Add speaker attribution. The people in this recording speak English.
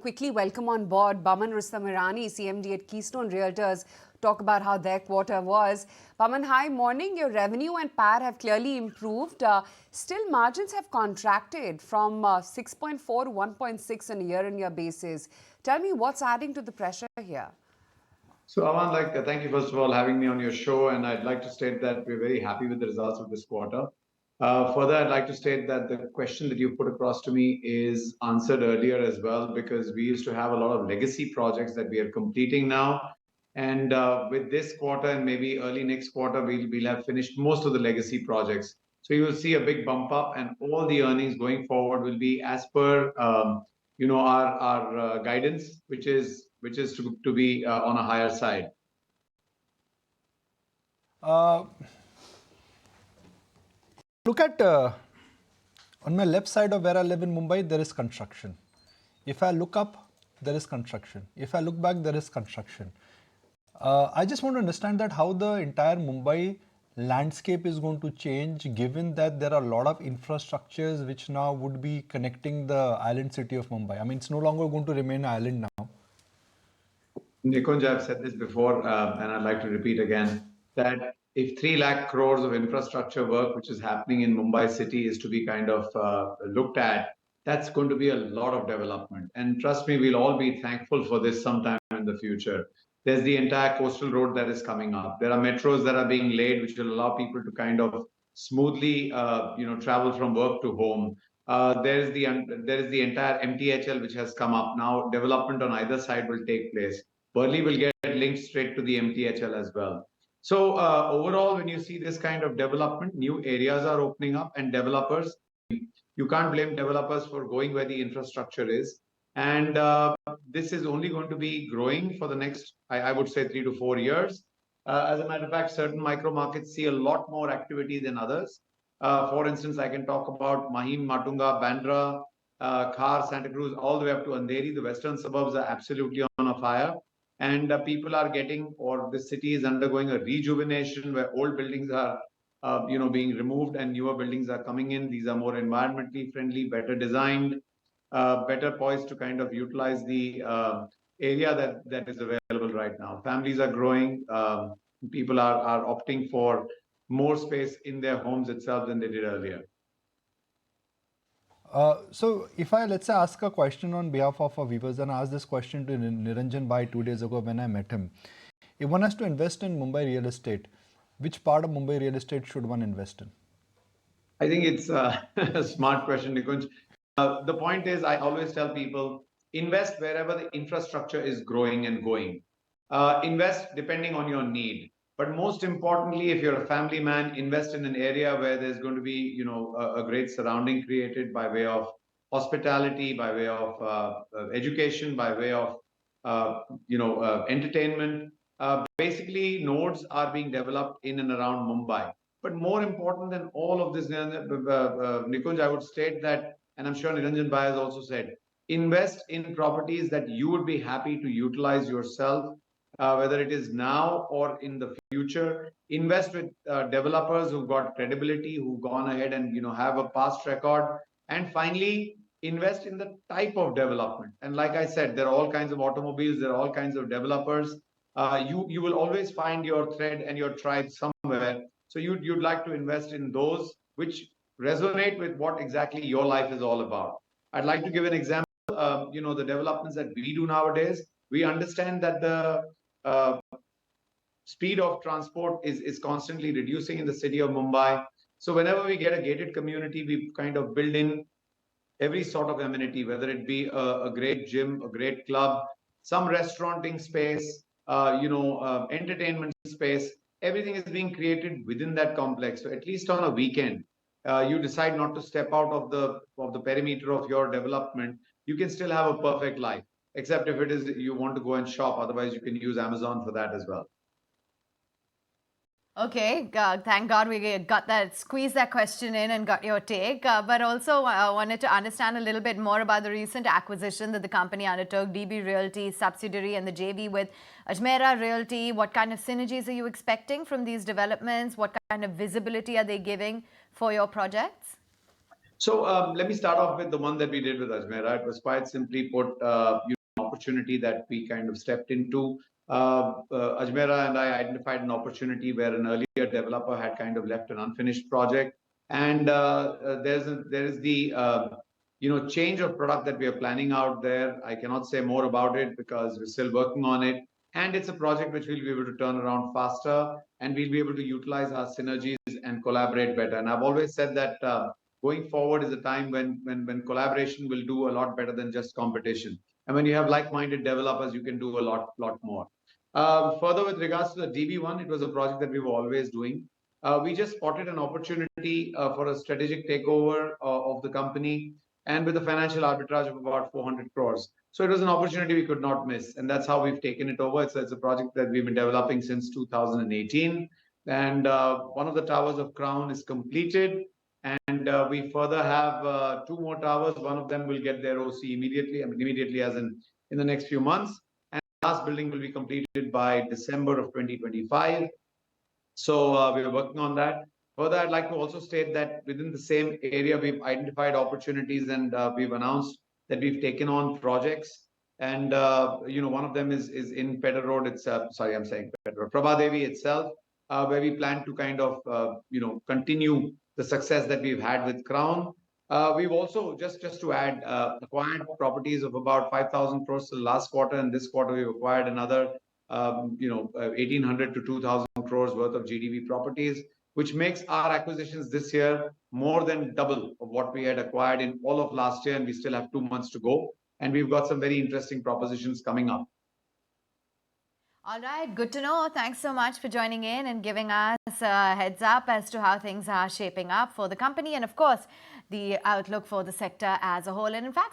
Speaker 1: Quickly welcome on board Boman Rustom Irani, CMD at Keystone Realtors, talk about how their quarter was. Boman, hi, morning. Your revenue and PAT have clearly improved. Still, margins have contracted from 6.4 to 1.6 on a year-on-year basis. Tell me what's adding to the pressure here.
Speaker 2: So, Aman, thank you first of all having me on your show, and I'd like to state that we're very happy with the results of this quarter. Further, I'd like to state that the question that you put across to me is answered earlier as well, because we used to have a lot of legacy projects that we are completing now. And with this quarter and maybe early next quarter, we'll have finished most of the legacy projects. So you will see a big bump up, and all the earnings going forward will be as per our guidance, which is to be on a higher side.
Speaker 3: Look at on my left side of where I live in Mumbai, there is construction. If I look up, there is construction. If I look back, there is construction. I just want to understand that how the entire Mumbai landscape is going to change, given that there are a lot of infrastructures which now would be connecting the island city of Mumbai. I mean, it's no longer going to remain an island now.
Speaker 2: Nikunj, I've said this before, and I'd like to repeat again, that if 3 lakh crores of infrastructure work, which is happening in Mumbai city, is to be kind of looked at, that's going to be a lot of development. And trust me, we'll all be thankful for this sometime in the future. There's the entire coastal road that is coming up. There are metros that are being laid, which will allow people to kind of smoothly, travel from work to home. There is the entire MTHL which has come up now. Development on either side will take place. Burley will get linked straight to the MTHL as well. So overall, when you see this kind of development, new areas are opening up, and developers, you can't blame developers for going where the infrastructure is. And this is only going to be growing for the next, I would say, 3 to 4 years. As a matter of fact, certain micro markets see a lot more activity than others. For instance, I can talk about Mahim, Matunga, Bandra, Khar, Santa Cruz, all the way up to Andheri. The western suburbs are absolutely on a fire. And people are getting, or the city is undergoing a rejuvenation where old buildings are being removed and newer buildings are coming in. These are more environmentally friendly, better designed, better poised to kind of utilize the area that is available right now. Families are growing. People are opting for more space in their homes itself than they did earlier.
Speaker 3: So if I, let's say, ask a question on behalf of our viewers, and I asked this question to Niranjan Bhai 2 days ago when I met him. If one has to invest in Mumbai real estate, which part of Mumbai real estate should one invest in?
Speaker 2: I think it's a smart question, Nikunj. The point is, I always tell people, invest wherever the infrastructure is growing and going. Invest depending on your need. But most importantly, if you're a family man, invest in an area where there's going to be, a great surrounding created by way of hospitality, by way of education, by way of, entertainment. Basically, nodes are being developed in and around Mumbai. But more important than all of this, Nikunj, I would state that, and I'm sure Niranjan Bhai has also said, invest in properties that you would be happy to utilize yourself, whether it is now or in the future. Invest with developers who've got credibility, who've gone ahead and have a past record. And finally, invest in the type of development. And like I said, there are all kinds of automobiles, there are all kinds of developers. You will always find your thread and your tribe somewhere. So you'd like to invest in those which resonate with what exactly your life is all about. I'd like to give an example. The developments that we do nowadays, we understand that the speed of transport is constantly reducing in the city of Mumbai. So whenever we get a gated community, we kind of build in every sort of amenity, whether it be a great gym, a great club, some restauranting space, entertainment space. Everything is being created within that complex. So at least on a weekend, you decide not to step out of the perimeter of your development, you can still have a perfect life. Except if it is you want to go and shop, otherwise you can use Amazon for that as well.
Speaker 4: Okay, thank God we got that, squeezed that question in and got your take. But also I wanted to understand a little bit more about the recent acquisition that the company undertook, DB Realty subsidiary and the JV with Ajmera Realty. What kind of synergies are you expecting from these developments? What kind of visibility are they giving for your projects?
Speaker 2: So let me start off with the one that we did with Ajmera. It was quite simply put, an opportunity that we kind of stepped into. Ajmera and I identified an opportunity where an earlier developer had kind of left an unfinished project, and there is the change of product that we are planning out there. I cannot say more about it because we're still working on it, and it's a project which we'll be able to turn around faster, and we'll be able to utilize our synergies and collaborate better. And I've always said that. Going forward is a time when collaboration will do a lot better than just competition. And when you have like-minded developers, you can do a lot more. Further, with regards to the DB1, it was a project that we were always doing. We just spotted an opportunity for a strategic takeover of the company, and with a financial arbitrage of about 400 crores. So it was an opportunity we could not miss, and that's how we've taken it over. It's a project that we've been developing since 2018, and one of the towers of Crown is completed. And we further have two more towers. One of them will get their OC immediately, I mean, immediately as in the next few months. And the last building will be completed by December of 2025. So we're working on that. Further, I'd like to also state that within the same area, we've identified opportunities, and we've announced that we've taken on projects. And one of them is in Pedder Road itself. Sorry, I'm saying Pedder Road, Prabhadevi itself, where we plan to kind of continue the success that we've had with Crown. We've also, just to add, acquired properties of about 5,000 crores the last quarter, and this quarter we've acquired another 1,800 to 2,000 crores worth of GDV properties, which makes our acquisitions this year more than double of what we had acquired in all of last year, and we still have 2 months to go. And we've got some very interesting propositions coming up.
Speaker 4: All right, good to know. Thanks so much for joining in and giving us a heads up as to how things are shaping up for the company and, of course, the outlook for the sector as a whole. And in fact,